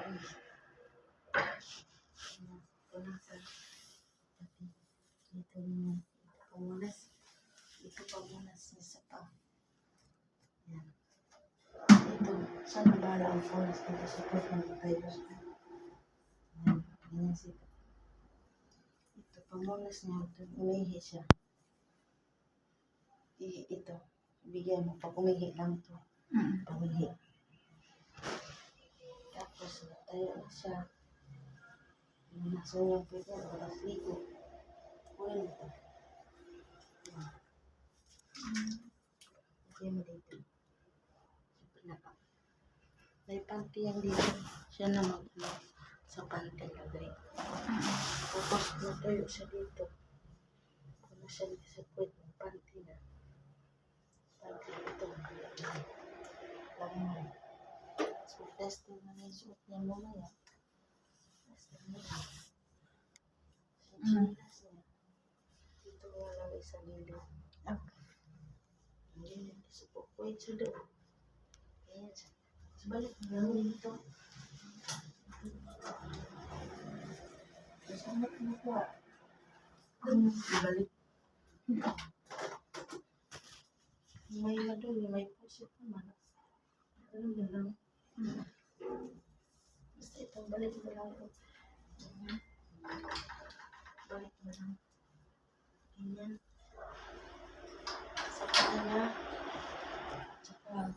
Ito na sa dito naman. Ito pamunas niya sa pa. Yan. Ito, saan bala ang punas dito sa pag tayo. Yan, ganyan siya. Ito pamunas niya. Ito, umihi siya. Ito, bigyan mo. Pag umihi lang ito. Pamuhi. Tapos, tayo na siya. Nasunyong pwede, walang ligo. Kunin mo ito. Lagyan mo dito. Pinaka. May panty yan dito. Siya na mag-ano sa panty lagay. Tapos, natuyo siya dito. Kung siya dito sa puwet, may panty na. Panty dito. Lagyan mo. So, testing na yung suot niya mamaya. Testing na yan. Sinilas niya. Dito nga lang isa nilo. Okay. Hindi na sa puwet siya doon. Ayan siya. So, balik na lang dito. Masama mo po. Balik. May maduli, may pusit naman. Ano na lang. Basta ito, balik mo lang ito. Balik mo lang. Ganyan. Sa kanya. Tsaka.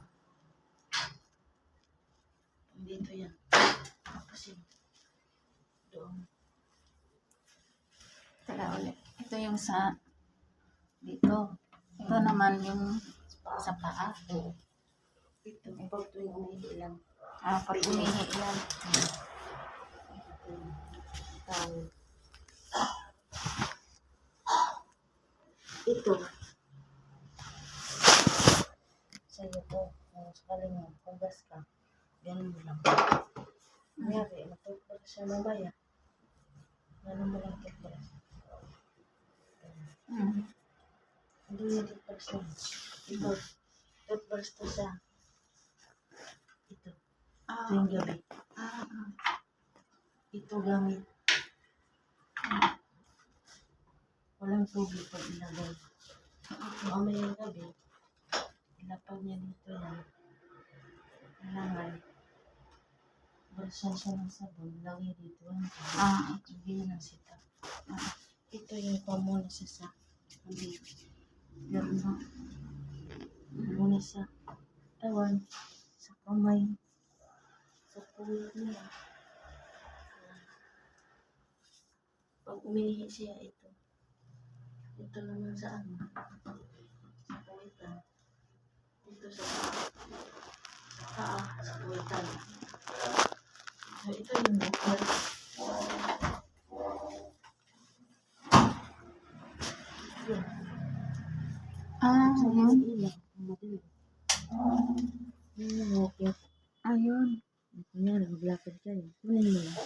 Dito yan. Tapos yun. Doon. Tala ulit. Ito yung sa dito. Ito naman yung sa paa. Oo. Ito. Pag tuwing umihi lang. Pag umihi yan. Ito. Sa'yo po. Sakaling mo. Hugas ka. Ganun mo lang. Mayari. Matutulog siya mamaya. Ganun mo lang tutulog. Hindi yung toothbrush lang. Ito. Toothbrush to siya. Ito. Ito yung gabi. Ito gamit. Walang tubig pag ilagay. Mamaya yung gabi. Ilapag niya dito yan. Kailangan. Balasan siya ng sabon. Lagay dito. Ibigay ng sita. Ito yung pamunas siya sa hindi. Meron na. Pamunas sa tawan. Sa kamay. Sa puwit niya. Pag umihi siya, ito. Ito naman sa ano. Sa puwitan. Ito sa paa. Sa puwitan. So, ito yung bukal. Ayun. Ayun. Ayun. Kunyari, maglakad kayo. Kunin mo lang.